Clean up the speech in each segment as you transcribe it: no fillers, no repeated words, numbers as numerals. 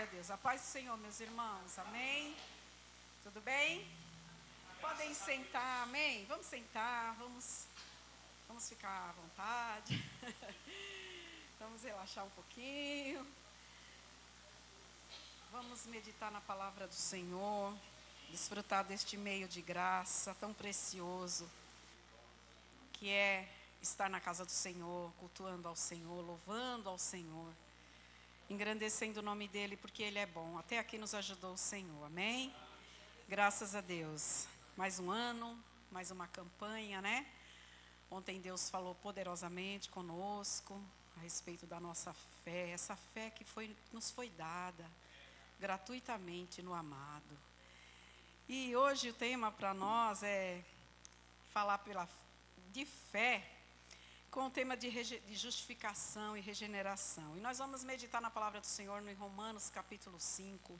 Glória a Deus. A paz do Senhor, meus irmãos. Amém? Tudo bem? Podem sentar, amém? Vamos sentar, vamos ficar à vontade. Vamos relaxar um pouquinho. Vamos meditar na palavra do Senhor. Desfrutar deste meio de graça tão precioso, que é estar na casa do Senhor, cultuando ao Senhor, louvando ao Senhor, engrandecendo o nome dEle, porque Ele é bom. Até aqui nos ajudou o Senhor, amém? Graças a Deus. Mais um ano, mais uma campanha, né? Ontem Deus falou poderosamente conosco a respeito da nossa fé, essa fé que nos foi dada gratuitamente no amado. E hoje o tema para nós é falar de fé com o tema de justificação e regeneração. E nós vamos meditar na palavra do Senhor no Romanos capítulo 5.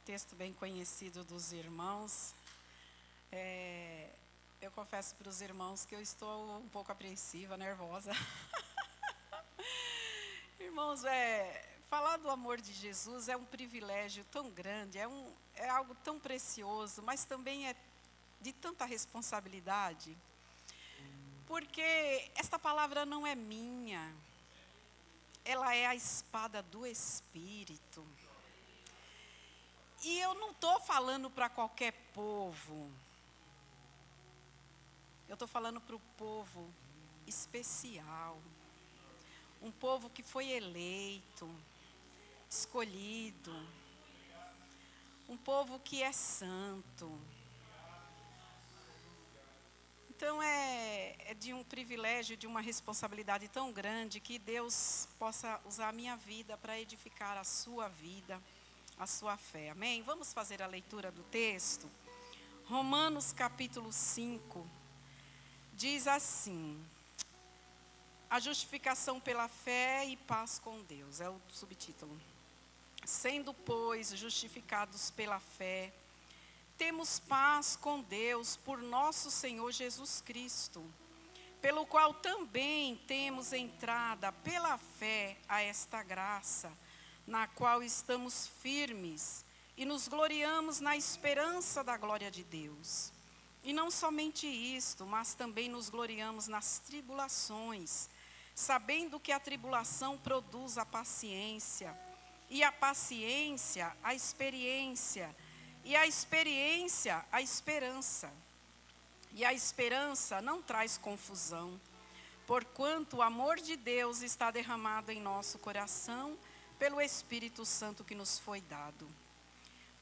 Texto bem conhecido dos irmãos. Eu confesso para os irmãos que eu estou um pouco apreensiva, nervosa. Irmãos, falar do amor de Jesus é um privilégio tão grande, é algo tão precioso, mas também é de tanta responsabilidade. Porque esta palavra não é minha, ela é a espada do Espírito. E eu não estou falando para qualquer povo, eu estou falando para o povo especial, um povo que foi eleito, escolhido, um povo que é santo. Então é de um privilégio, de uma responsabilidade tão grande que Deus possa usar a minha vida para edificar a sua vida, a sua fé. Amém? Vamos fazer a leitura do texto? Romanos capítulo 5 diz assim: a justificação pela fé e paz com Deus, é o subtítulo. Sendo, pois, justificados pela fé, temos paz com Deus por nosso Senhor Jesus Cristo, pelo qual também temos entrada pela fé a esta graça, na qual estamos firmes e nos gloriamos na esperança da glória de Deus. E não somente isto, mas também nos gloriamos nas tribulações, sabendo que a tribulação produz a paciência, e a paciência a experiência, e a experiência, a esperança. E a esperança não traz confusão, porquanto o amor de Deus está derramado em nosso coração pelo Espírito Santo que nos foi dado.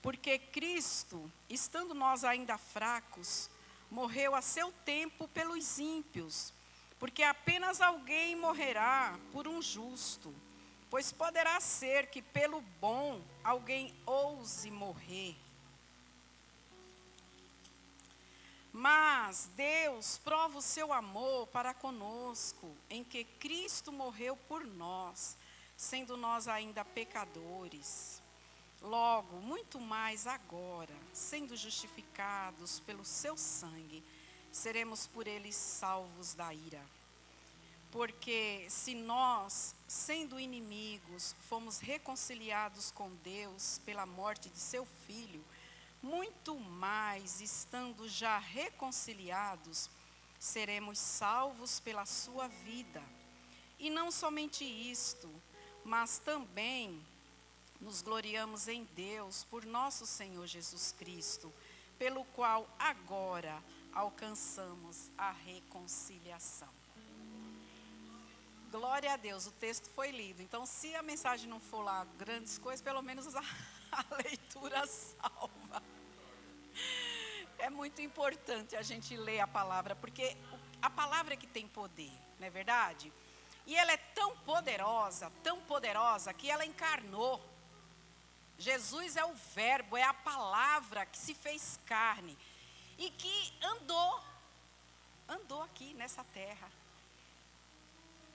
Porque Cristo, estando nós ainda fracos, morreu a seu tempo pelos ímpios, porque apenas alguém morrerá por um justo, pois poderá ser que pelo bom alguém ouse morrer. Mas Deus prova o seu amor para conosco, em que Cristo morreu por nós, sendo nós ainda pecadores. Logo, muito mais agora, sendo justificados pelo seu sangue, seremos por ele salvos da ira. Porque se nós, sendo inimigos, fomos reconciliados com Deus pela morte de seu Filho, muito mais, estando já reconciliados, seremos salvos pela sua vida. E não somente isto, mas também nos gloriamos em Deus por nosso Senhor Jesus Cristo, pelo qual agora alcançamos a reconciliação. Glória a Deus, o texto foi lido. Então, se a mensagem não for lá grandes coisas, pelo menos a leitura salva. É muito importante a gente ler a palavra, porque a palavra é que tem poder, não é verdade? E ela é tão poderosa, que ela encarnou. Jesus é o verbo, é a palavra que se fez carne e que andou aqui nessa terra,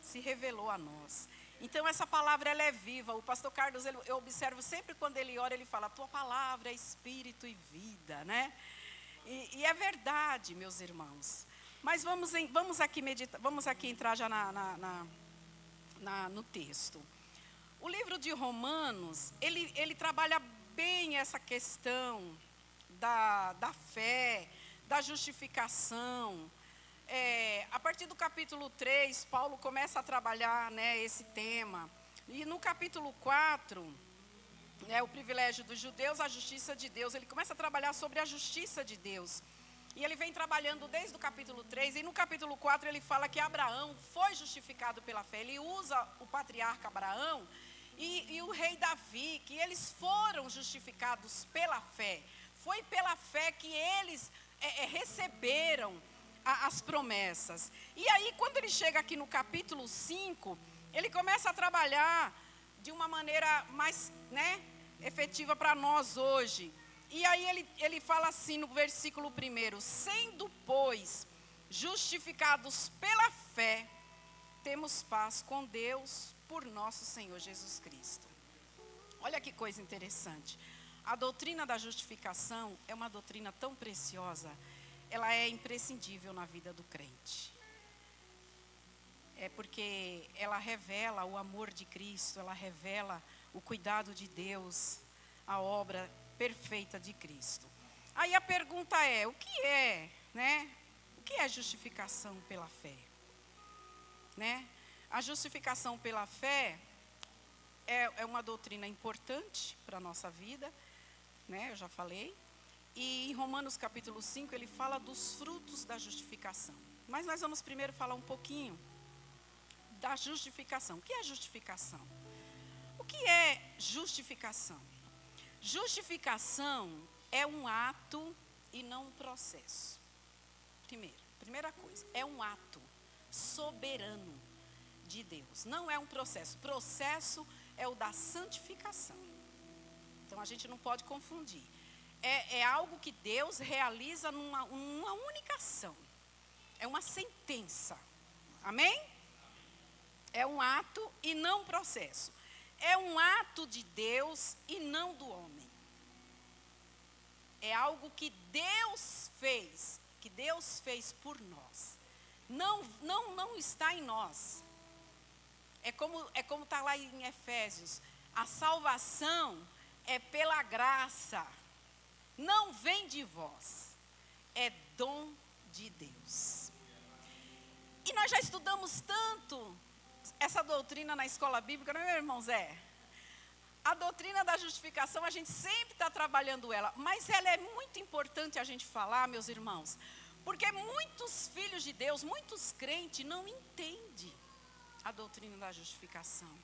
se revelou a nós. Então essa palavra ela é viva. O pastor Carlos, eu observo sempre quando ele ora, ele fala: tua palavra é espírito e vida, né? E é verdade, meus irmãos. Mas vamos aqui meditar, vamos aqui entrar já no texto. O livro de Romanos, ele trabalha bem essa questão da fé, da justificação. A partir do capítulo 3, Paulo começa a trabalhar, né, esse tema. E no capítulo 4, o privilégio dos judeus, a justiça de Deus. Ele começa a trabalhar sobre a justiça de Deus. E ele vem trabalhando desde o capítulo 3. E no capítulo 4 ele fala que Abraão foi justificado pela fé. Ele usa o patriarca Abraão e o rei Davi, que eles foram justificados pela fé. Foi pela fé que eles receberam as promessas. E aí, quando ele chega aqui no capítulo 5, ele começa a trabalhar de uma maneira mais, efetiva para nós hoje. E aí ele fala assim no versículo 1: sendo, pois, justificados pela fé, temos paz com Deus por nosso Senhor Jesus Cristo. Olha que coisa interessante. A doutrina da justificação é uma doutrina tão preciosa, ela é imprescindível na vida do crente. É porque ela revela o amor de Cristo, ela revela o cuidado de Deus, a obra perfeita de Cristo. Aí a pergunta é, o que é justificação pela fé? A justificação pela fé é uma doutrina importante para a nossa vida, eu já falei. E em Romanos capítulo 5 ele fala dos frutos da justificação. Mas nós vamos primeiro falar um pouquinho da justificação. O que é justificação? O que é justificação? Justificação é um ato e não um processo. Primeira coisa, é um ato soberano de Deus. Não é um processo. Processo é o da santificação. Então a gente não pode confundir. É algo que Deus realiza numa única ação. É uma sentença. Amém? É um ato e não um processo. É um ato de Deus e não do homem. É algo que Deus fez por nós. Não está em nós. É como está lá em Efésios. A salvação é pela graça. Não vem de vós. É dom de Deus. E nós já estudamos tanto essa doutrina na escola bíblica, não é, meu irmão Zé? A doutrina da justificação, a gente sempre está trabalhando ela. Mas ela é muito importante a gente falar, meus irmãos. Porque muitos filhos de Deus, muitos crentes não entendem a doutrina da justificação.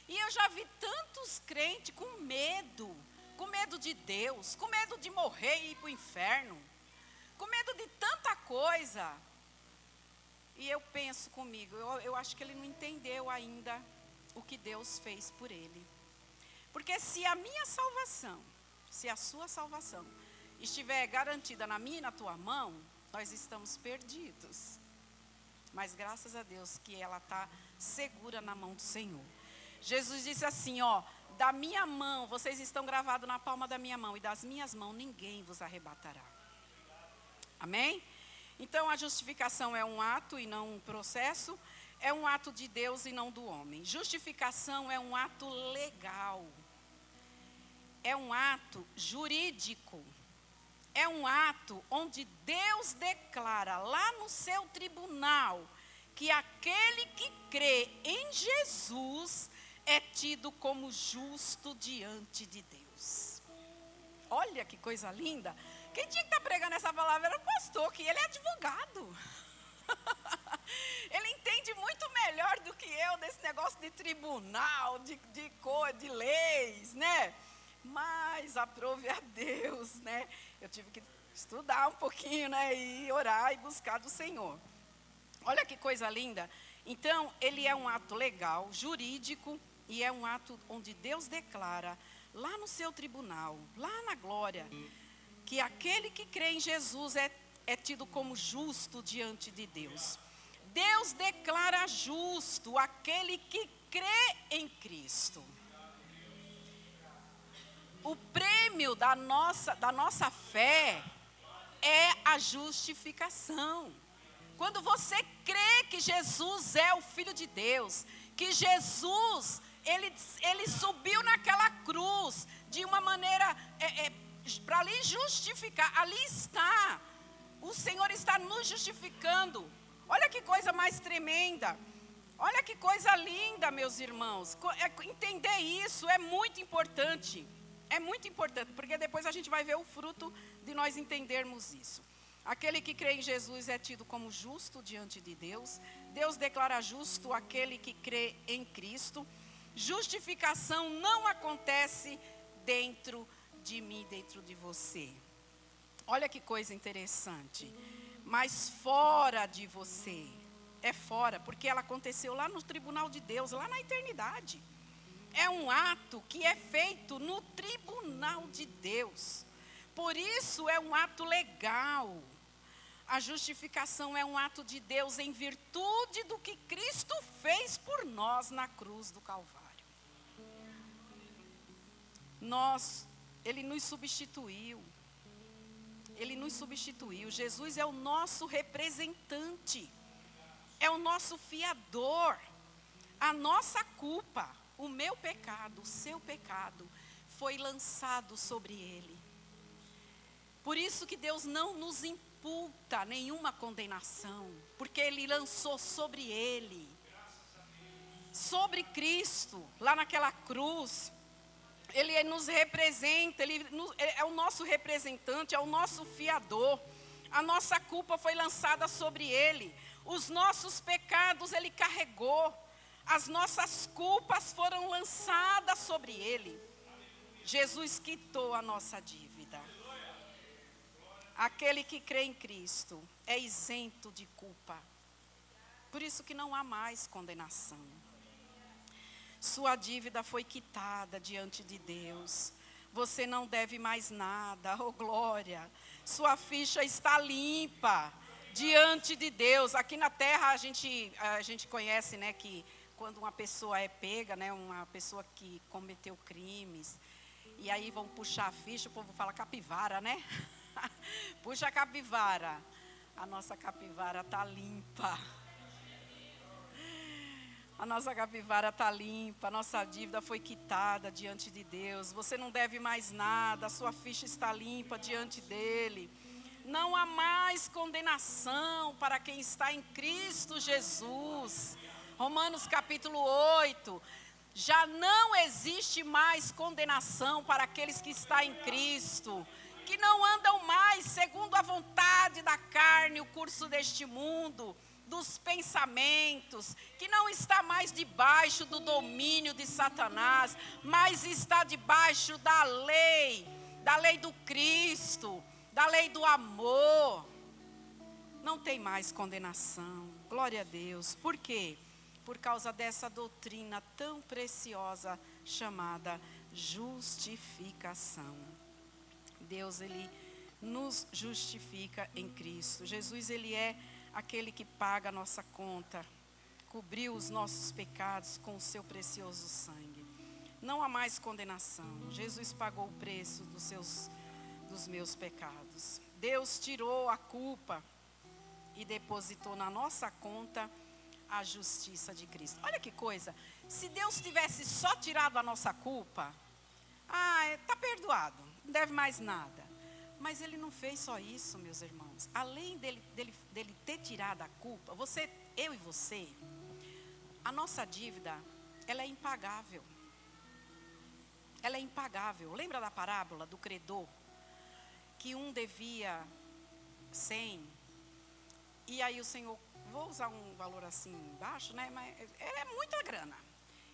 E eu já vi tantos crentes com medo de Deus, com medo de morrer e ir para o inferno, com medo de tanta coisa. E eu penso comigo, eu acho que ele não entendeu ainda o que Deus fez por ele. Porque se a minha salvação, se a sua salvação estiver garantida na minha e na tua mão, nós estamos perdidos. Mas graças a Deus que ela está segura na mão do Senhor. Jesus disse assim, da minha mão, vocês estão gravados na palma da minha mão, e das minhas mãos ninguém vos arrebatará. Amém? Então a justificação é um ato e não um processo, é um ato de Deus e não do homem. Justificação é um ato legal, é um ato jurídico, é um ato onde Deus declara lá no seu tribunal que aquele que crê em Jesus é tido como justo diante de Deus. Olha que coisa linda. Quem tinha que estar pregando essa palavra era o pastor, que ele é advogado. Ele entende muito melhor do que eu desse negócio de tribunal, de leis, Mas aprove a Deus, Eu tive que estudar um pouquinho, e orar e buscar do Senhor. Olha que coisa linda. Então, ele é um ato legal, jurídico, e é um ato onde Deus declara, lá no seu tribunal, lá na glória, que aquele que crê em Jesus é tido como justo diante de Deus. Deus declara justo aquele que crê em Cristo. O prêmio da nossa fé é a justificação. Quando você crê que Jesus é o Filho de Deus, que Jesus Ele subiu naquela cruz de uma maneira para ali justificar. Ali está. O Senhor está nos justificando. Olha que coisa mais tremenda. Olha que coisa linda, meus irmãos. Entender isso é muito importante. É muito importante, porque depois a gente vai ver o fruto de nós entendermos isso. Aquele que crê em Jesus é tido como justo diante de Deus. Deus declara justo aquele que crê em Cristo. Justificação não acontece dentro de mim, dentro de você. Olha que coisa interessante. Mas fora de você. É fora, porque ela aconteceu lá no tribunal de Deus, lá na eternidade. É um ato que é feito no tribunal de Deus. Por isso é um ato legal. A justificação é um ato de Deus em virtude do que Cristo fez por nós na cruz do Calvário. Ele nos substituiu. Ele nos substituiu. Jesus é o nosso representante. É o nosso fiador. A nossa culpa, o meu pecado, o seu pecado, foi lançado sobre ele. Por isso que Deus não nos imputa nenhuma condenação, porque ele lançou sobre ele, sobre Cristo, lá naquela cruz. Ele nos representa, ele é o nosso representante, é o nosso fiador. A nossa culpa foi lançada sobre ele. Os nossos pecados ele carregou. As nossas culpas foram lançadas sobre ele. Jesus quitou a nossa dívida. Aquele que crê em Cristo é isento de culpa. Por isso que não há mais condenação. Sua dívida foi quitada diante de Deus. Você não deve mais nada, oh glória. Sua ficha está limpa diante de Deus. Aqui na terra a gente conhece, né, que quando uma pessoa é pega, né, uma pessoa que cometeu crimes, e aí vão puxar a ficha, o povo fala capivara, né? Puxa a capivara. A nossa capivara está limpa. A nossa capivara está limpa, a nossa dívida foi quitada diante de Deus. Você não deve mais nada, a sua ficha está limpa diante dele. Não há mais condenação para quem está em Cristo Jesus. Romanos capítulo 8. Já não existe mais condenação para aqueles que estão em Cristo, que não andam mais segundo a vontade da carne, o curso deste mundo, dos pensamentos, que não está mais debaixo do domínio de Satanás, mas está debaixo da lei do Cristo, da lei do amor. Não tem mais condenação. Glória a Deus. Por quê? Por causa dessa doutrina tão preciosa chamada justificação. Deus, ele nos justifica em Cristo. Jesus, ele é aquele que paga a nossa conta, cobriu os nossos pecados com o seu precioso sangue. Não há mais condenação. Jesus pagou o preço dos meus pecados. Deus tirou a culpa e depositou na nossa conta a justiça de Cristo. Olha que coisa, se Deus tivesse só tirado a nossa culpa, está perdoado, não deve mais nada. Mas ele não fez só isso, meus irmãos. Além dele ter tirado a culpa, eu e você, a nossa dívida, ela é impagável. Ela é impagável. Lembra da parábola do credor? Que um devia 100, e aí o Senhor, vou usar um valor assim baixo, né? Mas é muita grana.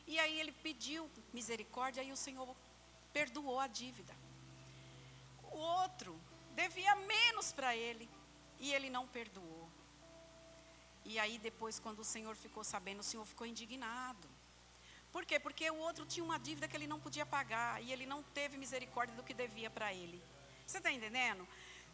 E aí ele pediu misericórdia, aí o Senhor perdoou a dívida. O outro devia menos para ele, e ele não perdoou. E aí depois, quando o Senhor ficou sabendo, o Senhor ficou indignado. Por quê? Porque o outro tinha uma dívida que ele não podia pagar, e ele não teve misericórdia do que devia para ele. Você está entendendo?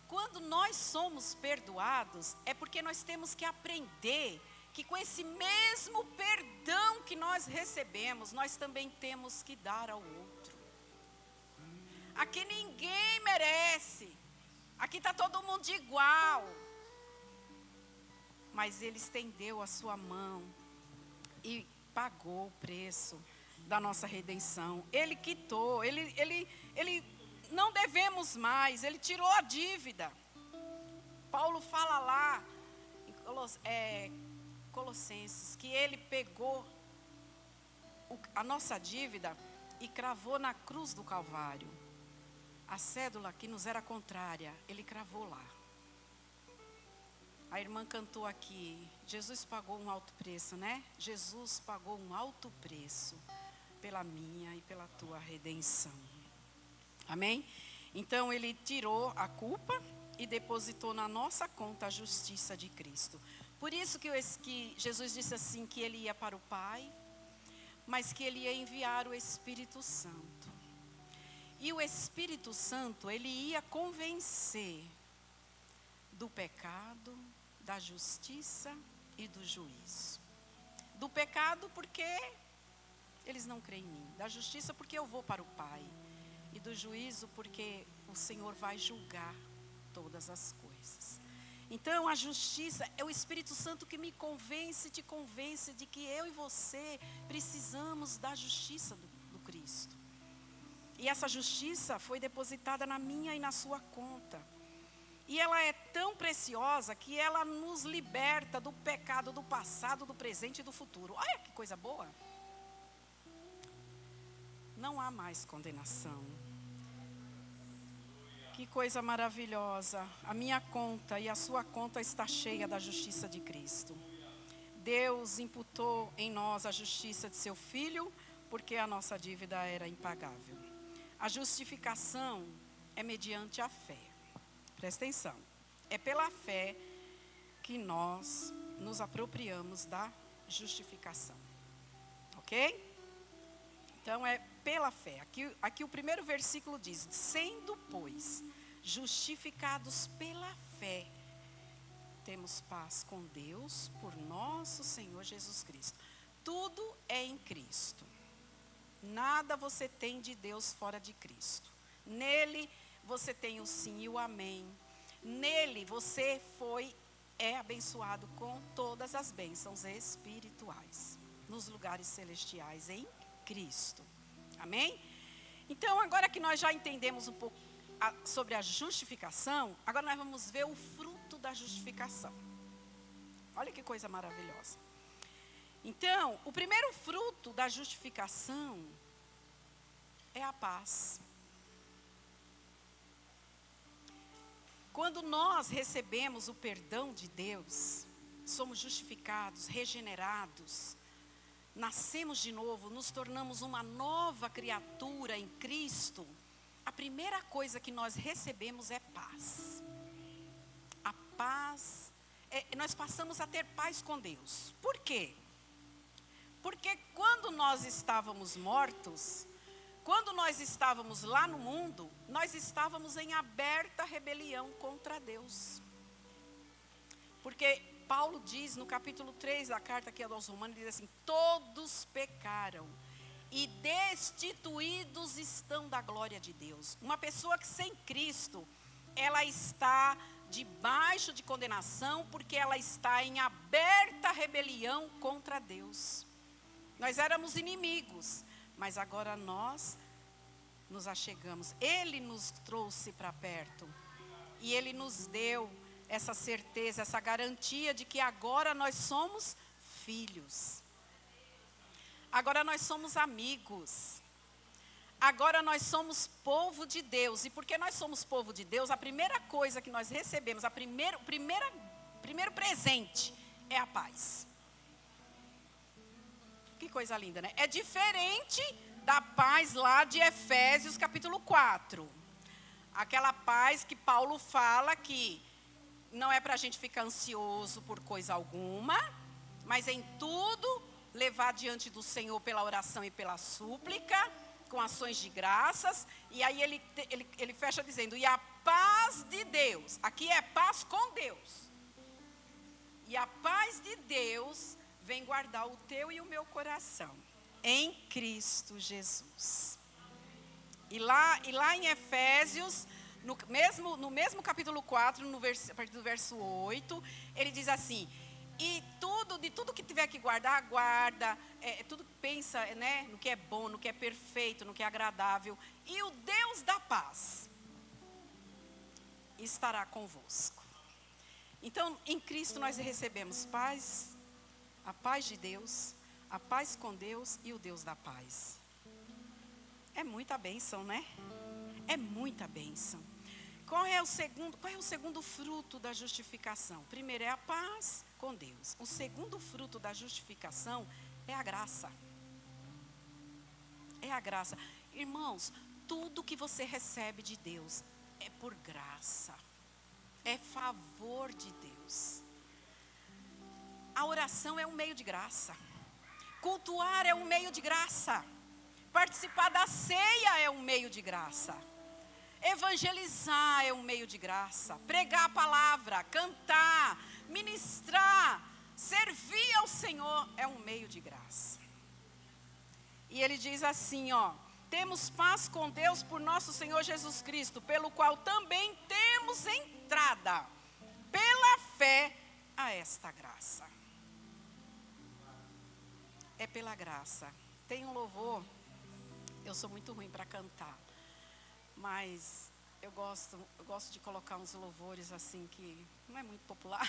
Quando nós somos perdoados, é porque nós temos que aprender que com esse mesmo perdão que nós recebemos, nós também temos que dar ao outro. Aqui ninguém merece. Aqui está todo mundo igual. Mas ele estendeu a sua mão e pagou o preço da nossa redenção. Ele quitou, ele não devemos mais, ele tirou a dívida. Paulo fala lá em Colossenses que ele pegou a nossa dívida e cravou na cruz do Calvário. A cédula que nos era contrária, ele cravou lá. A irmã cantou aqui, Jesus pagou um alto preço, né? Jesus pagou um alto preço pela minha e pela tua redenção. Amém? Então ele tirou a culpa e depositou na nossa conta a justiça de Cristo. Por isso que Jesus disse assim, que ele ia para o Pai, mas que ele ia enviar o Espírito Santo. E o Espírito Santo, ele ia convencer do pecado, da justiça e do juízo. Do pecado porque eles não creem em mim. Da justiça porque eu vou para o Pai. E do juízo porque o Senhor vai julgar todas as coisas. Então a justiça é o Espírito Santo que me convence, te convence de que eu e você precisamos da justiça do Cristo. E essa justiça foi depositada na minha e na sua conta. E ela é tão preciosa que ela nos liberta do pecado do passado, do presente e do futuro. Olha que coisa boa. Não há mais condenação. Que coisa maravilhosa. A minha conta e a sua conta está cheia da justiça de Cristo. Deus imputou em nós a justiça de seu Filho, porque a nossa dívida era impagável. A justificação é mediante a fé. Presta atenção. É pela fé que nós nos apropriamos da justificação. Ok? Então é pela fé. Aqui o primeiro versículo diz: sendo, pois, justificados pela fé, temos paz com Deus por nosso Senhor Jesus Cristo. Tudo é em Cristo. Nada você tem de Deus fora de Cristo. Nele você tem o sim e o amém. Nele você é abençoado com todas as bênçãos espirituais, nos lugares celestiais, em Cristo. Amém? Então, agora que nós já entendemos um pouco sobre a justificação, agora nós vamos ver o fruto da justificação. Olha que coisa maravilhosa. Então, o primeiro fruto da justificação é a paz. Quando nós recebemos o perdão de Deus, somos justificados, regenerados, nascemos de novo, nos tornamos uma nova criatura em Cristo, a primeira coisa que nós recebemos é paz. A paz, nós passamos a ter paz com Deus. Por quê? Porque quando nós estávamos mortos, quando nós estávamos lá no mundo, nós estávamos em aberta rebelião contra Deus. Porque Paulo diz no capítulo 3 da carta aqui aos Romanos, diz assim: todos pecaram e destituídos estão da glória de Deus. Uma pessoa que sem Cristo, ela está debaixo de condenação, porque ela está em aberta rebelião contra Deus. Nós éramos inimigos, mas agora nós nos achegamos. Ele nos trouxe para perto e Ele nos deu essa certeza, essa garantia de que agora nós somos filhos. Agora nós somos amigos. Agora nós somos povo de Deus. E porque nós somos povo de Deus, a primeira coisa que nós recebemos, o primeiro presente é a paz. Que coisa linda, né? É diferente da paz lá de Efésios capítulo 4. Aquela paz que Paulo fala que não é para a gente ficar ansioso por coisa alguma, mas em tudo levar diante do Senhor pela oração e pela súplica, com ações de graças. E aí ele fecha dizendo: e a paz de Deus, aqui é paz com Deus. E a paz de Deus vem guardar o teu e o meu coração, em Cristo Jesus. E lá em Efésios, no mesmo capítulo 4, a partir do verso 8, ele diz assim: E de tudo que tiver que guardar, guarda. Tudo que pensa, né, no que é bom, no que é perfeito, no que é agradável. E o Deus da paz estará convosco. Então, em Cristo nós recebemos paz, a paz de Deus, a paz com Deus e o Deus da paz. É muita bênção, né? É muita bênção. Qual é o segundo fruto da justificação? Primeiro é a paz com Deus. O segundo fruto da justificação é a graça. É a graça. Irmãos, tudo que você recebe de Deus é por graça. É favor de Deus. A oração é um meio de graça. Cultuar é um meio de graça. Participar da ceia é um meio de graça. Evangelizar é um meio de graça. Pregar a palavra, cantar, ministrar, servir ao Senhor é um meio de graça. E ele diz assim, temos paz com Deus por nosso Senhor Jesus Cristo, pelo qual também temos entrada pela fé a esta graça. É pela graça. Tem um louvor, eu sou muito ruim para cantar, mas eu gosto de colocar uns louvores assim que não é muito popular,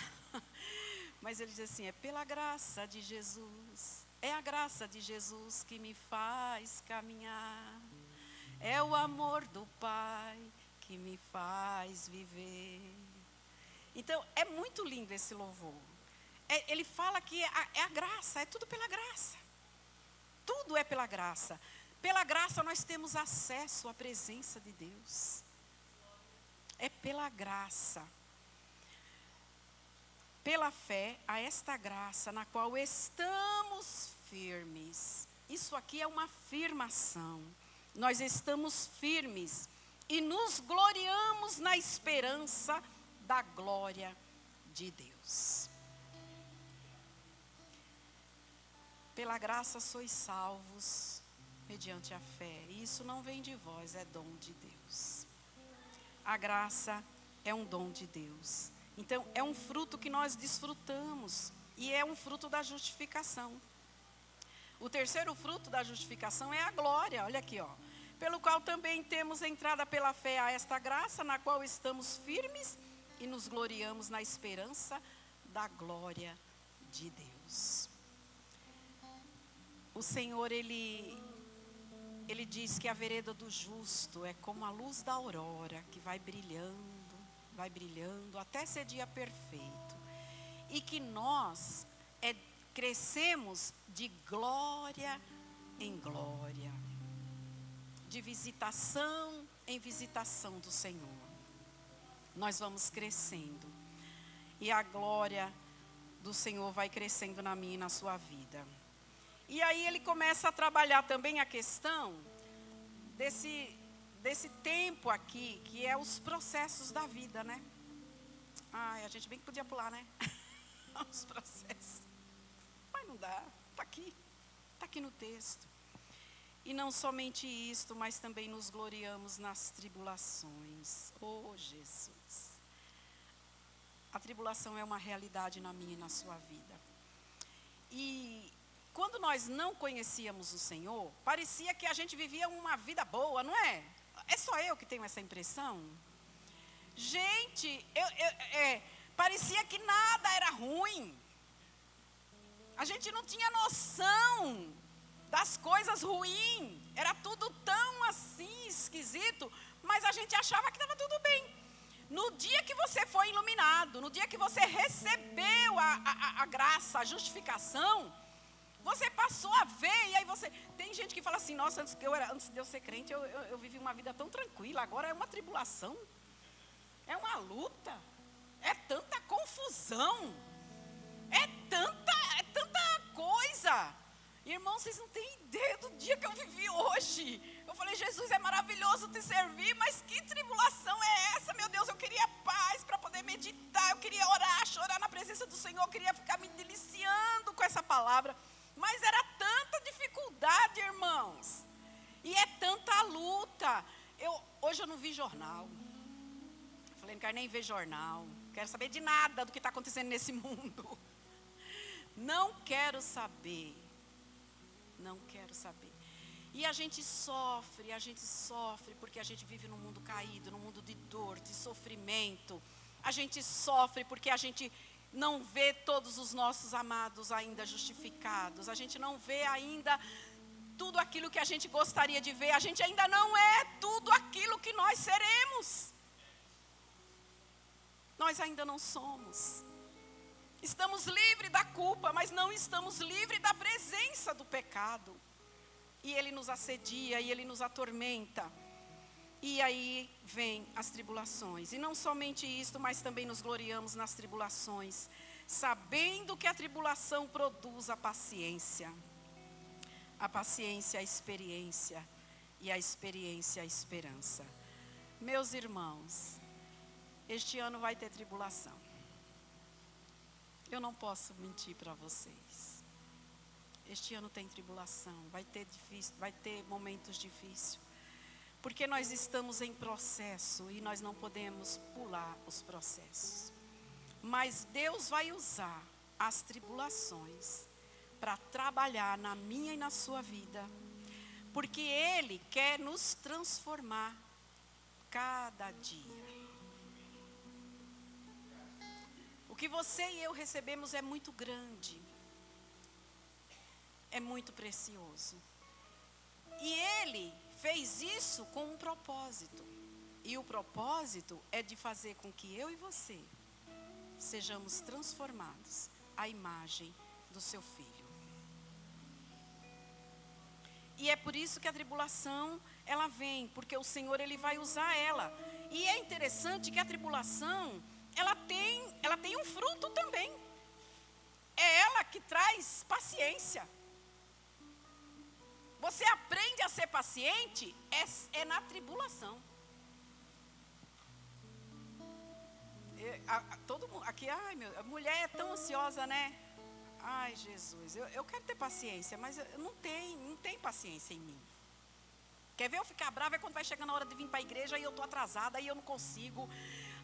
mas ele diz assim, é pela graça de Jesus, é a graça de Jesus que me faz caminhar, é o amor do Pai que me faz viver. Então, é muito lindo esse louvor. Ele fala que é a graça, é tudo pela graça. Tudo é pela graça. Pela graça nós temos acesso à presença de Deus. É pela graça. Pela fé a esta graça na qual estamos firmes. Isso aqui é uma afirmação. Nós estamos firmes e nos gloriamos na esperança da glória de Deus. Pela graça sois salvos mediante a fé. E isso não vem de vós, é dom de Deus. A graça é um dom de Deus. Então, é um fruto que nós desfrutamos. E é um fruto da justificação. O terceiro fruto da justificação é a glória. Olha aqui, pelo qual também temos entrada pela fé a esta graça, na qual estamos firmes e nos gloriamos na esperança da glória de Deus. O Senhor, Ele diz que a vereda do justo é como a luz da aurora, que vai brilhando, até ser dia perfeito. E que nós crescemos de glória em glória, de visitação em visitação do Senhor. Nós vamos crescendo. E a glória do Senhor vai crescendo na minha e na sua vida. E aí ele começa a trabalhar também a questão desse tempo aqui, que é os processos da vida, né? A gente bem que podia pular, né? Os processos. Mas não dá, está aqui no texto. E não somente isto, mas também nos gloriamos nas tribulações. Oh, Jesus! A tribulação é uma realidade na minha e na sua vida. E quando nós não conhecíamos o Senhor, parecia que a gente vivia uma vida boa, não é? É só eu que tenho essa impressão? Gente, parecia que nada era ruim. A gente não tinha noção das coisas ruins. Era tudo tão assim esquisito, mas a gente achava que estava tudo bem. No dia que você foi iluminado, no dia que você recebeu a graça, a justificação, você passou a ver, e aí você... Tem gente que fala assim, nossa, antes de eu ser crente, eu vivi uma vida tão tranquila, agora é uma tribulação, é uma luta, é tanta confusão, é tanta coisa. Irmão, vocês não têm ideia do dia que eu vivi hoje. Eu falei, Jesus, é maravilhoso te servir, mas que tribulação é essa? Meu Deus, eu queria paz para poder meditar, eu queria orar, chorar na presença do Senhor, eu queria ficar me deliciando com essa palavra. Mas era tanta dificuldade, irmãos. E é tanta luta. Hoje eu não vi jornal. Eu falei, não quero nem ver jornal. Não quero saber de nada do que está acontecendo nesse mundo. Não quero saber. Não quero saber. E a gente sofre porque a gente vive num mundo caído, num mundo de dor, de sofrimento. A gente sofre porque a gente não vê todos os nossos amados ainda justificados. A gente não vê ainda tudo aquilo que a gente gostaria de ver. A gente ainda não é tudo aquilo que nós seremos. Nós ainda não somos. Estamos livres da culpa, mas não estamos livres da presença do pecado. E ele nos assedia, e ele nos atormenta. E aí vem as tribulações. E não somente isso, mas também nos gloriamos nas tribulações, sabendo que a tribulação produz a paciência. A paciência, a experiência, e a experiência, a esperança. Meus irmãos, este ano vai ter tribulação. Eu não posso mentir para vocês. Este ano tem tribulação, vai ter momentos difíceis. Porque nós estamos em processo e nós não podemos pular os processos. Mas Deus vai usar as tribulações para trabalhar na minha e na sua vida. Porque Ele quer nos transformar cada dia. O que você e eu recebemos é muito grande. É muito precioso. E Ele fez isso com um propósito. E o propósito é de fazer com que eu e você sejamos transformados à imagem do seu Filho. E é por isso que a tribulação, ela vem, porque o Senhor, Ele vai usar ela. E é interessante que a tribulação, ela tem um fruto também. É ela que traz paciência. Você aprende a ser paciente na tribulação. Todo mundo aqui, a mulher é tão ansiosa, né? Ai, Jesus, eu quero ter paciência, mas eu não tem paciência em mim. Quer ver eu ficar brava? É quando vai chegando a hora de vir para a igreja e eu estou atrasada, aí eu não consigo.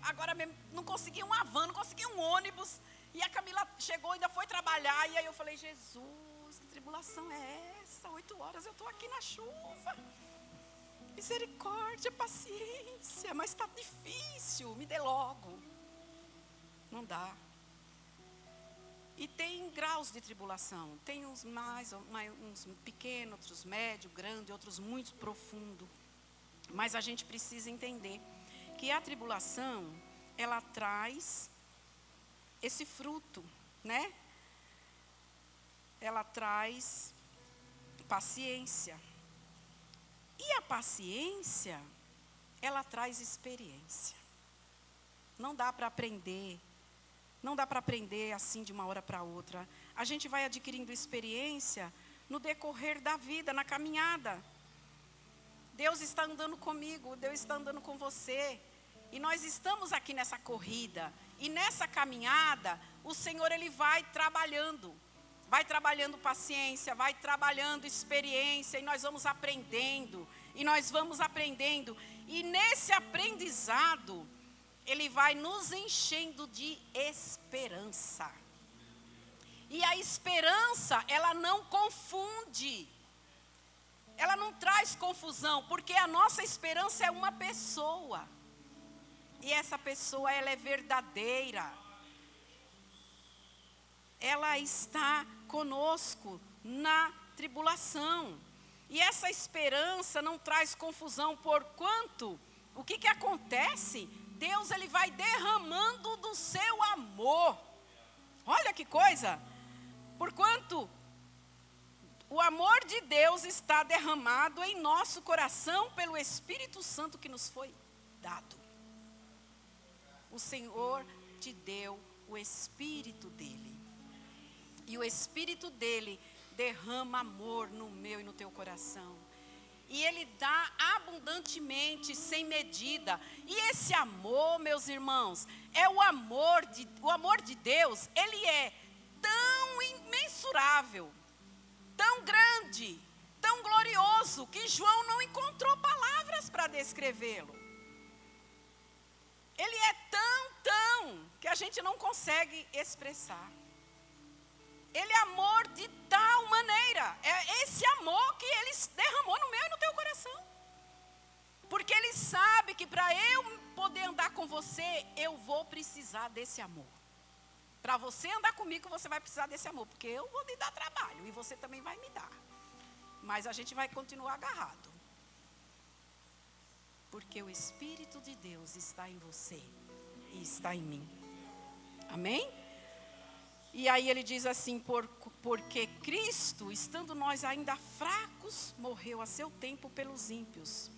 Agora mesmo, não consegui uma van, não consegui um ônibus. E a Camila chegou, ainda foi trabalhar, e aí eu falei, Jesus, que tribulação é essa? 8 horas eu estou aqui na chuva. Misericórdia, paciência, mas está difícil, me dê logo. Não dá. E tem graus de tribulação. Tem uns uns pequenos, outros médio, grande, outros muito profundo. Mas a gente precisa entender que a tribulação, ela traz esse fruto, né? Ela traz paciência. E a paciência, ela traz experiência. Não dá para aprender. Não dá para aprender assim de uma hora para outra. A gente vai adquirindo experiência no decorrer da vida, na caminhada. Deus está andando comigo, Deus está andando com você. E nós estamos aqui nessa corrida. E nessa caminhada, o Senhor, Ele vai trabalhando. Vai trabalhando paciência, vai trabalhando experiência. E nós vamos aprendendo. E nós vamos aprendendo. E nesse aprendizado, Ele vai nos enchendo de esperança. E a esperança, ela não confunde. Ela não traz confusão, porque a nossa esperança é uma pessoa. E essa pessoa, ela é verdadeira. Ela está conosco na tribulação. E essa esperança não traz confusão, porquanto, o que acontece? Deus, Ele vai derramando do seu amor. Olha que coisa. Porquanto o amor de Deus está derramado em nosso coração pelo Espírito Santo que nos foi dado. O Senhor te deu o Espírito dEle. E o Espírito dEle derrama amor no meu e no teu coração. E Ele dá abundantemente, sem medida. E esse amor, meus irmãos, é o amor de Deus. Ele é tão imensurável, tão grande, tão glorioso, que João não encontrou palavras para descrevê-lo. Ele é tão, que a gente não consegue expressar. Ele amou de tal maneira. É esse amor que Ele derramou no meu e no teu coração. Porque Ele sabe que para eu poder andar com você, eu vou precisar desse amor. Para você andar comigo, você vai precisar desse amor. Porque eu vou lhe dar trabalho e você também vai me dar. Mas a gente vai continuar agarrado. Porque o Espírito de Deus está em você e está em mim. Amém? E aí ele diz assim, porque Cristo, estando nós ainda fracos, morreu a seu tempo pelos ímpios.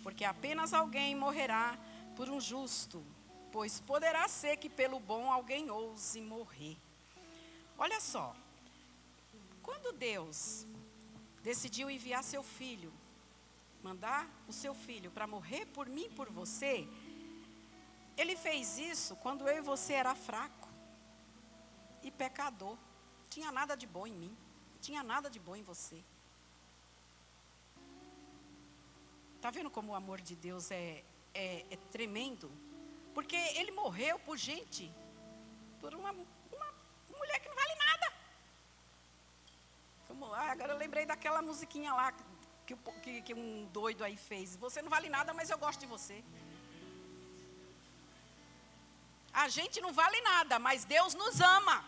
Porque apenas alguém morrerá por um justo, pois poderá ser que pelo bom alguém ouse morrer. Olha só, quando Deus decidiu enviar seu filho, mandar o seu filho para morrer por mim e por você, Ele fez isso quando eu e você era fraco e pecador. Tinha nada de bom em mim, tinha nada de bom em você. Está vendo como o amor de Deus é tremendo? Porque Ele morreu por gente, por uma mulher que não vale nada. Agora eu lembrei daquela musiquinha lá que um doido aí fez. Você não vale nada, mas eu gosto de você. A gente não vale nada, mas Deus nos ama.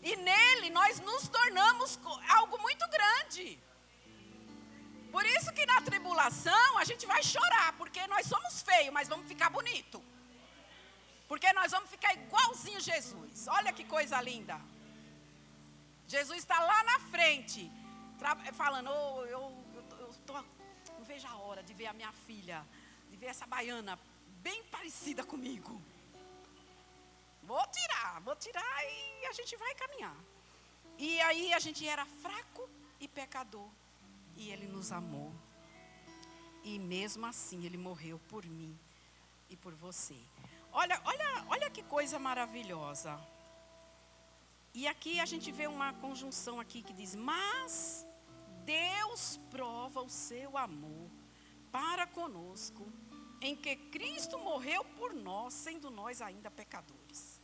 E nele nós nos tornamos algo muito grande. Por isso que na tribulação a gente vai chorar, porque nós somos feios, mas vamos ficar bonito. Porque nós vamos ficar igualzinho Jesus. Olha que coisa linda. Jesus está lá na frente, falando, não vejo a hora de ver a minha filha, de ver essa baiana bem parecida comigo. Vou tirar e a gente vai caminhar. E aí a gente era fraco e pecador. E Ele nos amou. E mesmo assim Ele morreu por mim e por você. Olha que coisa maravilhosa. E aqui a gente vê uma conjunção aqui que diz, mas Deus prova o seu amor para conosco, em que Cristo morreu por nós, sendo nós ainda pecadores.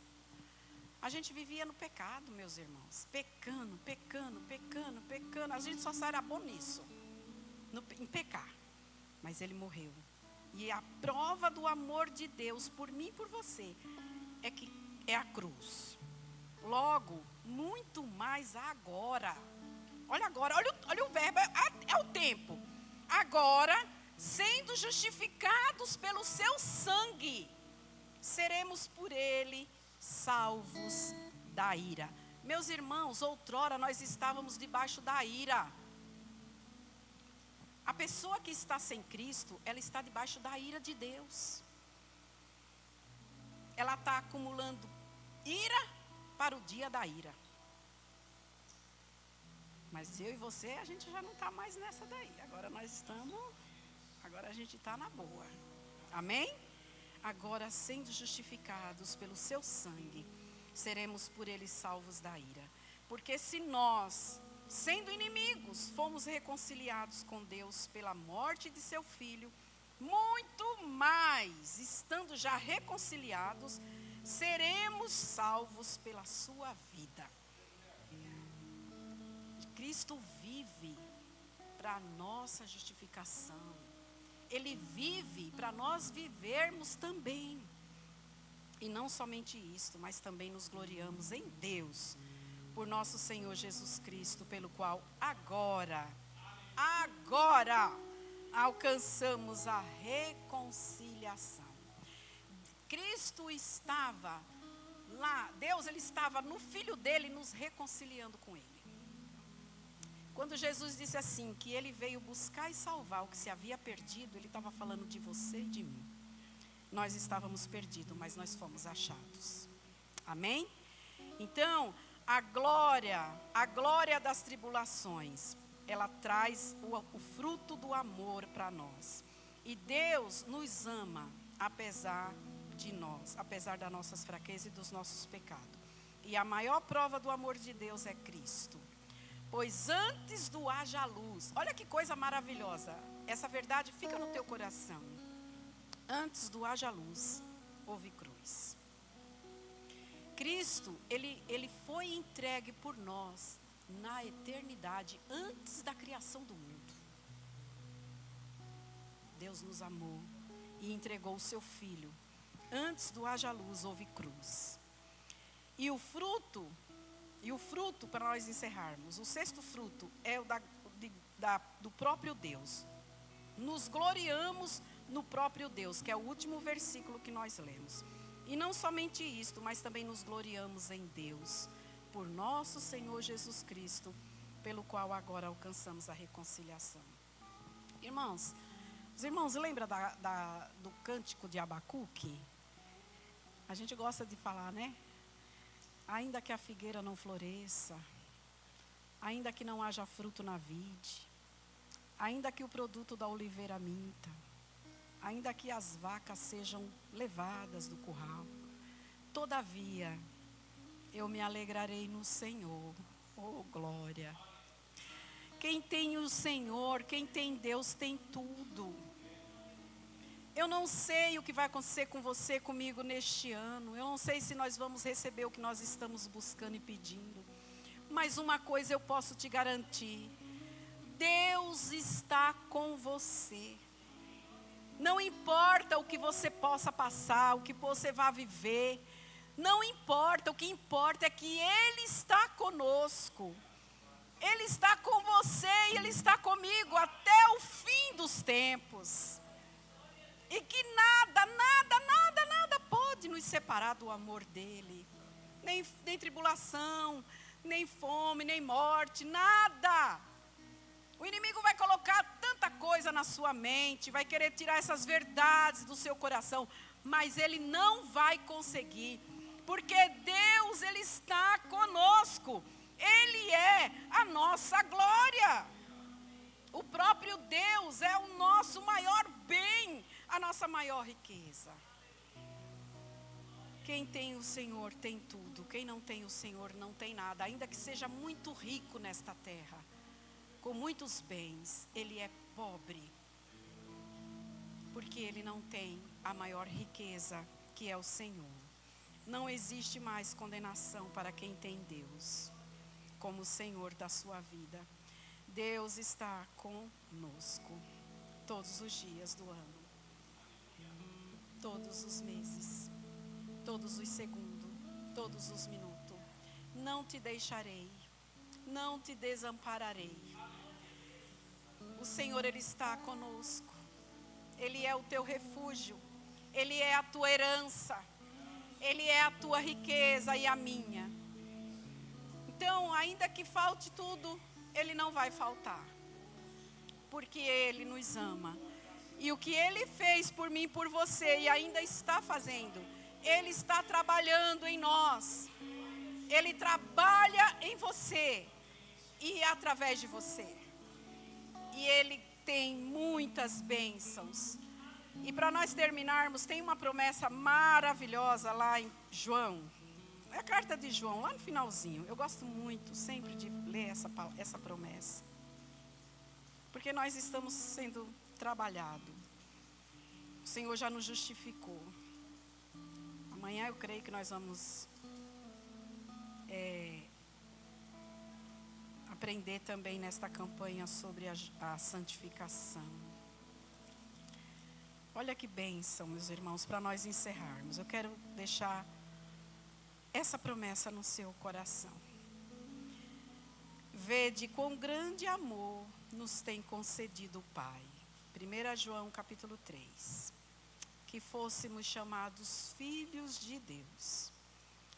A gente vivia no pecado, meus irmãos, pecando. A gente só sai bom nisso, em pecar. Mas Ele morreu. E a prova do amor de Deus por mim e por você é a cruz. Logo, muito mais agora. Olha o verbo, é o tempo. Agora, sendo justificados pelo seu sangue, seremos por Ele salvos da ira. Meus irmãos, outrora nós estávamos debaixo da ira. A pessoa que está sem Cristo, ela está debaixo da ira de Deus. Ela está acumulando ira para o dia da ira. Mas eu e você, a gente já não está mais nessa daí. Agora a gente está na boa. Amém? Agora, sendo justificados pelo seu sangue, seremos por Ele salvos da ira. Porque se nós, sendo inimigos, fomos reconciliados com Deus pela morte de seu Filho, muito mais, estando já reconciliados, seremos salvos pela sua vida. Cristo vive para a nossa justificação. Ele vive para nós vivermos também. E não somente isto, mas também nos gloriamos em Deus, por nosso Senhor Jesus Cristo, pelo qual agora alcançamos a reconciliação. Cristo estava lá, Deus ele estava no Filho dele nos reconciliando com Ele. Quando Jesus disse assim, que Ele veio buscar e salvar o que se havia perdido, Ele estava falando de você e de mim. Nós estávamos perdidos, mas nós fomos achados. Amém? Então, a glória das tribulações, ela traz o fruto do amor para nós. E Deus nos ama, apesar de nós, apesar das nossas fraquezas e dos nossos pecados. E a maior prova do amor de Deus é Cristo. Pois antes do haja luz, olha que coisa maravilhosa, essa verdade fica no teu coração. Antes do haja luz, houve cruz. Cristo, ele foi entregue por nós na eternidade, antes da criação do mundo. Deus nos amou e entregou o seu Filho. Antes do haja luz, houve cruz. E o fruto, para nós encerrarmos, o sexto fruto é o do próprio Deus. Nos gloriamos no próprio Deus, que é o último versículo que nós lemos. E não somente isto, mas também nos gloriamos em Deus, por nosso Senhor Jesus Cristo, pelo qual agora alcançamos a reconciliação. Irmãos, os irmãos lembram do cântico de Abacuque? A gente gosta de falar, né? Ainda que a figueira não floresça, ainda que não haja fruto na vide, ainda que o produto da oliveira minta, ainda que as vacas sejam levadas do curral, todavia eu me alegrarei no Senhor. Oh, glória! Quem tem o Senhor, quem tem Deus, tem tudo. Eu não sei o que vai acontecer com você, comigo neste ano. Eu não sei se nós vamos receber o que nós estamos buscando e pedindo. Mas uma coisa eu posso te garantir: Deus está com você. Não importa o que você possa passar, o que você vai viver. Não importa, o que importa é que Ele está conosco. Ele está com você e Ele está comigo até o fim dos tempos. E que nada pode nos separar do amor dEle. Nem tribulação, nem fome, nem morte, nada. O inimigo vai colocar tanta coisa na sua mente, vai querer tirar essas verdades do seu coração, mas ele não vai conseguir, porque Deus, Ele está conosco. Ele é a nossa glória. O próprio Deus é o nosso maior bem, a nossa maior riqueza. Quem tem o Senhor tem tudo. Quem não tem o Senhor não tem nada. Ainda que seja muito rico nesta terra, com muitos bens, ele é pobre, porque ele não tem a maior riqueza, que é o Senhor. Não existe mais condenação para quem tem Deus como o Senhor da sua vida. Deus está conosco todos os dias do ano, todos os meses, todos os segundos, todos os minutos. Não te deixarei, não te desampararei. O Senhor, Ele está conosco. Ele é o teu refúgio. Ele é a tua herança. Ele é a tua riqueza e a minha. Então, ainda que falte tudo, Ele não vai faltar. Porque Ele nos ama. E o que Ele fez por mim e por você, e ainda está fazendo, Ele está trabalhando em nós. Ele trabalha em você e através de você. E Ele tem muitas bênçãos. E para nós terminarmos, tem uma promessa maravilhosa lá em João. É a carta de João, lá no finalzinho. Eu gosto muito sempre de ler essa promessa. Porque nós estamos sendo trabalhados. O Senhor já nos justificou. Amanhã eu creio que nós vamos aprender também nesta campanha sobre a santificação. Olha que bênção, meus irmãos, para nós encerrarmos. Eu quero deixar essa promessa no seu coração. Vede quão grande amor nos tem concedido o Pai. 1 João capítulo 3. Que fôssemos chamados filhos de Deus.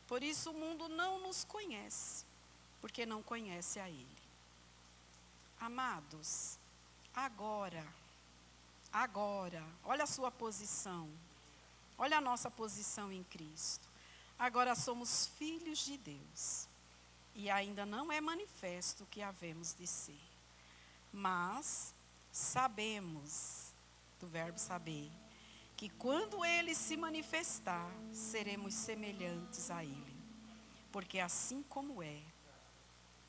Por isso o mundo não nos conhece, porque não conhece a Ele. Amados, agora, olha a sua posição, olha a nossa posição em Cristo. Agora somos filhos de Deus, e ainda não é manifesto o que havemos de ser. Mas sabemos, do verbo saber, que quando Ele se manifestar, seremos semelhantes a Ele, porque assim como é,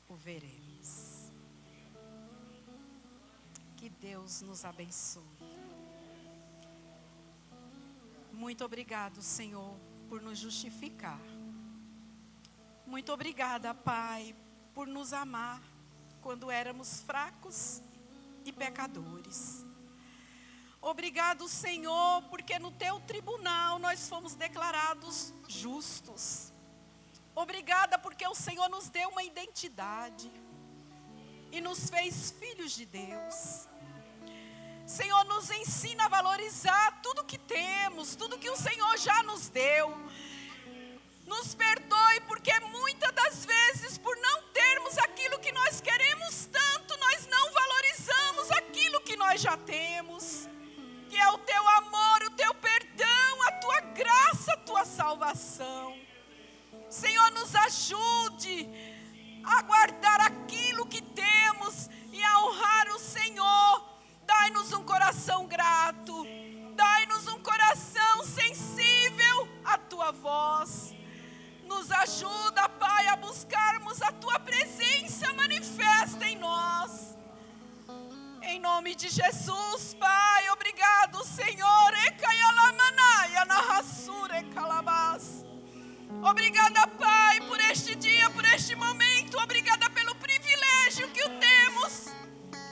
o veremos. Que Deus nos abençoe. Muito obrigado, Senhor, por nos justificar. Muito obrigada, Pai, por nos amar quando éramos fracos e pecadores. Obrigado, Senhor, porque no teu tribunal nós fomos declarados justos. Obrigada porque o Senhor nos deu uma identidade e nos fez filhos de Deus. Senhor, nos ensina a valorizar tudo que temos, tudo que o Senhor já nos deu. Nos perdoe porque muitas das vezes, por não termos aquilo que nós queremos tanto, nós não valorizamos aquilo que nós já temos. Que é o teu amor, o teu perdão, a tua graça, a tua salvação. Senhor, nos ajude a guardar aquilo que temos e a honrar o Senhor. Dai-nos um coração grato, dai-nos um coração sensível à tua voz. Nos ajuda, Pai, a buscarmos a tua presença manifesta em nós. Em nome de Jesus, Pai, obrigado, Senhor. Obrigada, Pai, por este dia, por este momento. Obrigada pelo privilégio que o temos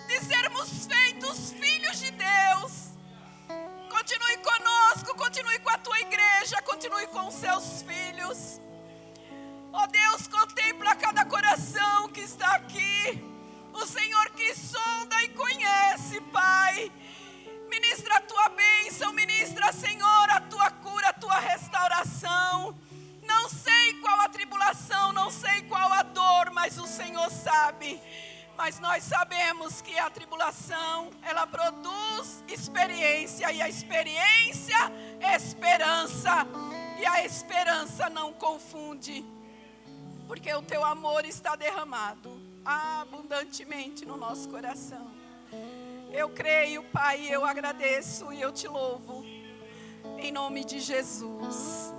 de sermos feitos filhos de Deus. Continue conosco, continue com a tua igreja, continue com os seus filhos. Ó Deus, contempla cada coração que está aqui. O Senhor que sonda e conhece, Pai. Ministra a tua bênção, ministra, Senhor, a tua cura, a tua restauração. Não sei qual a tribulação, não sei qual a dor, mas o Senhor sabe. Mas nós sabemos que a tribulação, ela produz experiência, e a experiência é esperança. E a esperança não confunde, porque o teu amor está derramado abundantemente no nosso coração. Eu creio, Pai, eu agradeço e eu te louvo, em nome de Jesus.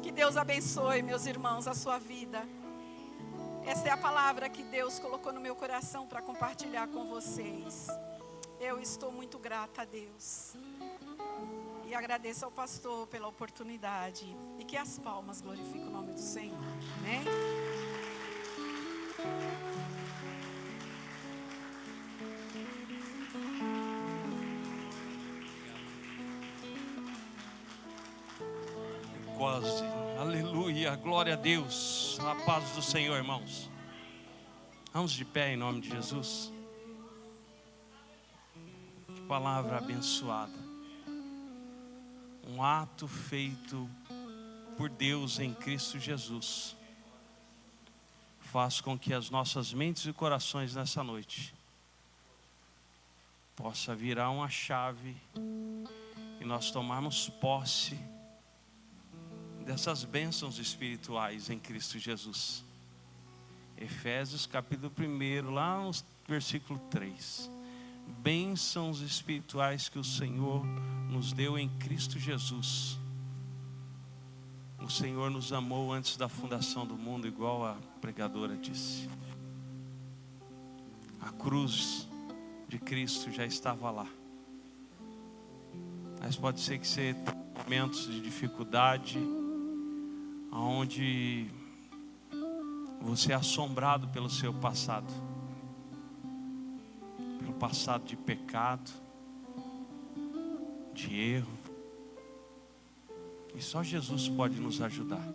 Que Deus abençoe, meus irmãos, a sua vida. Essa é a palavra que Deus colocou no meu coração para compartilhar com vocês. Eu estou muito grata a Deus. E agradeço ao pastor pela oportunidade. E que as palmas glorifiquem o nome do Senhor. Amém? Quase, aleluia, glória a Deus, a paz do Senhor, irmãos. Vamos de pé em nome de Jesus. Que palavra abençoada. Um ato feito por Deus em Cristo Jesus faz com que as nossas mentes e corações nessa noite possa virar uma chave e nós tomarmos posse dessas bênçãos espirituais em Cristo Jesus. Efésios capítulo 1, lá no versículo 3. Bênçãos espirituais que o Senhor nos deu em Cristo Jesus. O Senhor nos amou antes da fundação do mundo, igual a pregadora disse. A cruz de Cristo já estava lá. Mas pode ser que você tenha momentos de dificuldade, onde você é assombrado pelo seu passado, pelo passado de pecado, de erro, e só Jesus pode nos ajudar.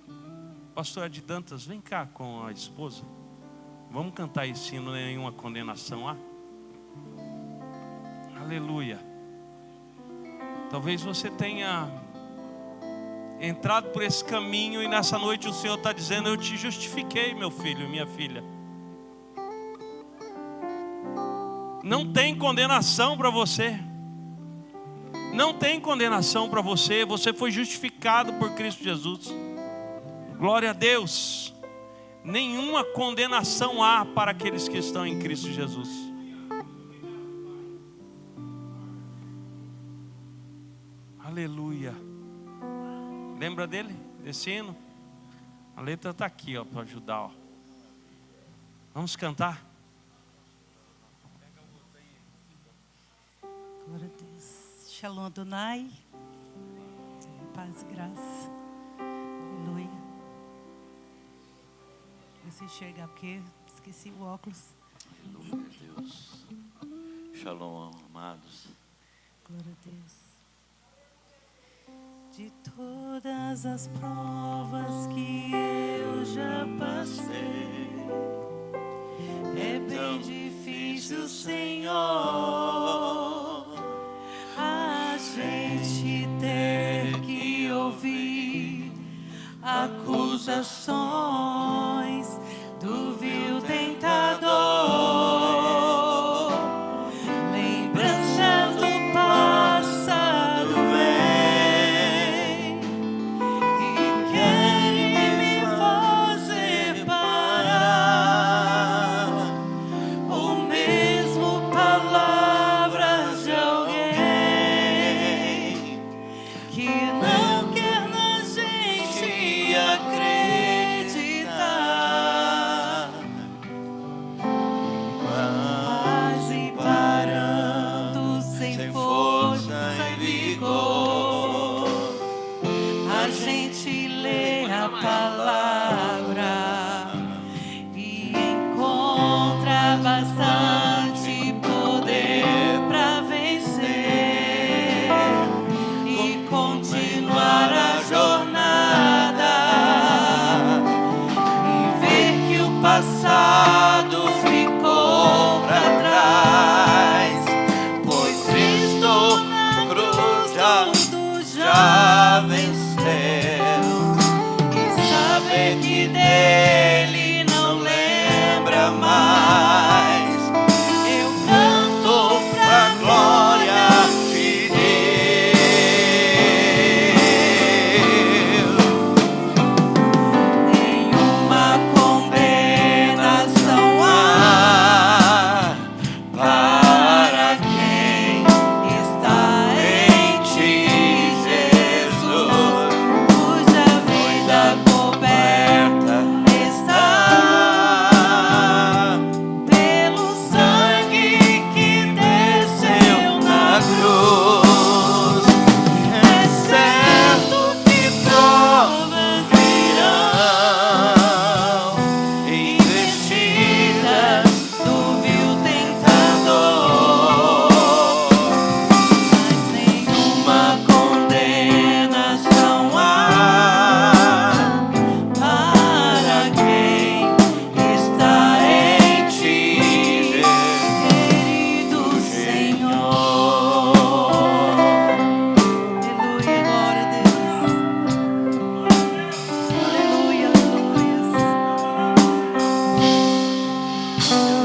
Pastor Ed Dantas, vem cá com a esposa, vamos cantar esse hino, nenhuma condenação há. Aleluia. Talvez você tenha entrado por esse caminho e nessa noite o Senhor está dizendo: eu te justifiquei, meu filho, minha filha. Não tem condenação para você. Não tem condenação para você. Você foi justificado por Cristo Jesus. Glória a Deus. Nenhuma condenação há para aqueles que estão em Cristo Jesus. Aleluia. Lembra dele? Desse hino? A letra está aqui, ó, para ajudar, ó. Vamos cantar? Glória a Deus. Shalom Adonai. Paz e graça. Aleluia. se enxergar, porque esqueci o óculos. Glória a Deus. Shalom, amados. Glória a Deus. De todas as provas que eu já passei, é bem difícil, Senhor, a gente ter que ouvir acusações do vil tentador. Lembranças do passado vêm e querem me fazer parar, ou mesmo palavras de alguém que não quer na gente acreditar. Quase parando, sem força e vigor, a gente lê a palavra e encontra bastante poder para vencer e continuar a jornada e ver que o passado ficou para trás, pois Cristo na cruz tudo já venceu, e saber que dele não lembra mais. Eu canto pra glória de Deus. Nenhuma condenação há para quem está em ti, Jesus, cuja vida coberta está pelo sangue que desceu na cruz. É certo que provas virão, investidas do vil tentador, mas nenhuma condenação há para quem está em ti, querido Senhor. Aleluia, glória a Deus. Aleluia, aleluia.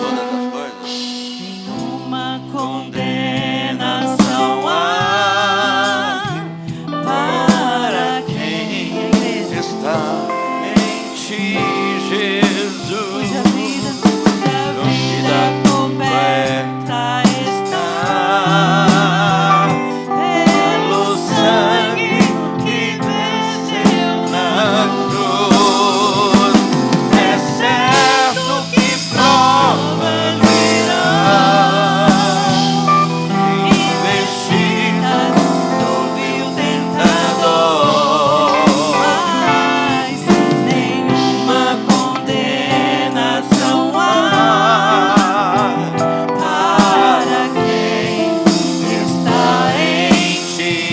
Todas as coisas. Nenhuma condenação há para quem Está em ti, Jesus. cuja vida coberta está pelo sangue que desceu Na cruz. É certo que provas virão, investidas do vil tentador, mas nenhuma condenação há para quem está em ti,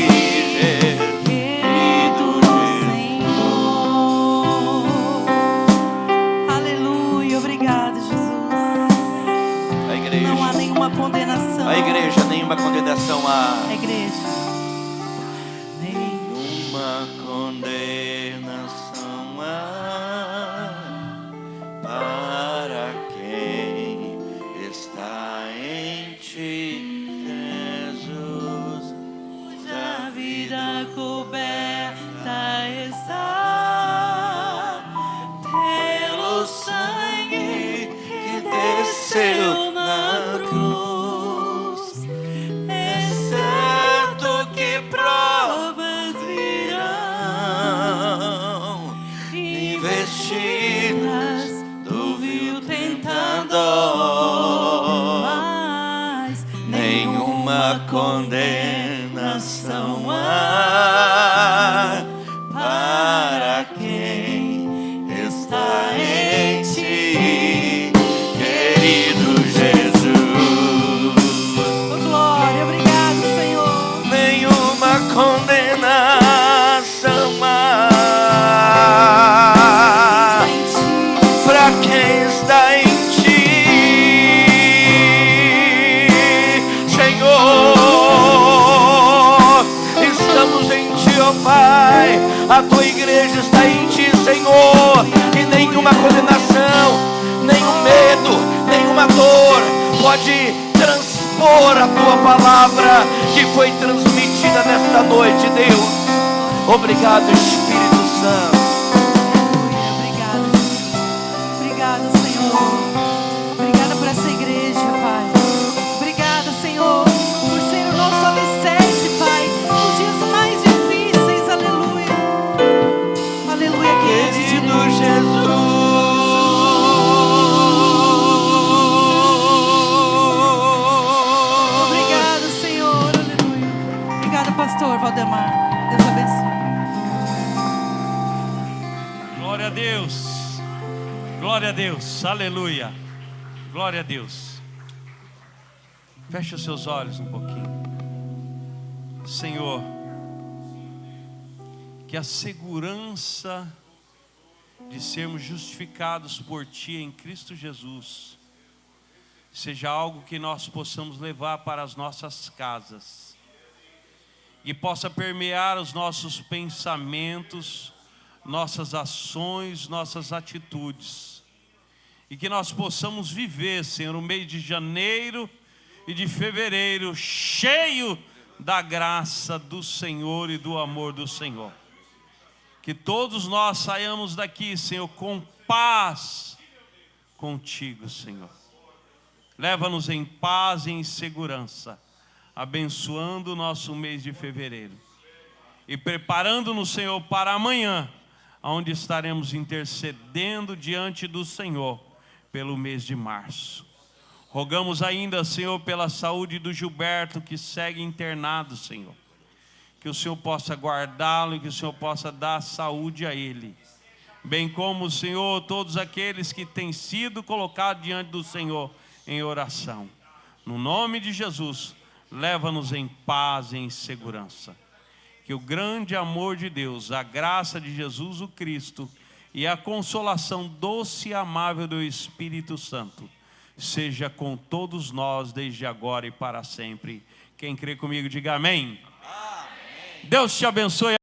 querido Senhor. Aleluia, obrigado, Jesus. Não há nenhuma condenação. A igreja, nenhuma condenação há. A igreja. Nenhuma condenação há para quem está em ti, Jesus. Cuja vida coberta está pelo sangue que desceu na cruz. É certo que provas virão, investidas do vil tentador, mas Nenhuma condenação há para quem está em ti, condenação há pra quem está em ti, Senhor. Estamos em ti, ó Pai. A tua igreja está em ti, Senhor. E nenhuma condenação, nenhum medo, nenhuma dor pode transpor a tua palavra que foi transmitida nesta noite, Deus. Obrigado, Espírito Santo. Obrigada, obrigada, Senhor. Obrigada por essa igreja, Pai. Obrigada, Senhor, por ser o nosso alicerce, Pai, nos dias mais difíceis. Aleluia. Aleluia, Querido Jesus. Pastor Valdemar, Deus abençoe. Glória a Deus, glória a Deus, aleluia, glória a Deus. Feche os seus olhos um pouquinho. Senhor, que a segurança de sermos justificados por Ti em Cristo Jesus seja algo que nós possamos levar para as nossas casas e possa permear os nossos pensamentos, nossas ações, nossas atitudes, e que nós possamos viver, Senhor, o mês de janeiro e de fevereiro cheio da graça do Senhor e do amor do Senhor. Que todos nós saiamos daqui, Senhor, com paz contigo, Senhor. Leva-nos em paz e em segurança, abençoando o nosso mês de fevereiro e preparando-nos, Senhor, para amanhã, onde estaremos intercedendo diante do Senhor pelo mês de março. Rogamos ainda, Senhor, pela saúde do Gilberto, que segue internado, Senhor. Que o Senhor possa guardá-lo e que o Senhor possa dar saúde a ele. Bem como, Senhor, todos aqueles que têm sido colocados diante do Senhor em oração. No nome de Jesus, leva-nos em paz e em segurança. Que o grande amor de Deus, a graça de Jesus o Cristo e a consolação doce e amável do Espírito Santo seja com todos nós desde agora e para sempre. Quem crê comigo, diga amém. Amém. Deus te abençoe.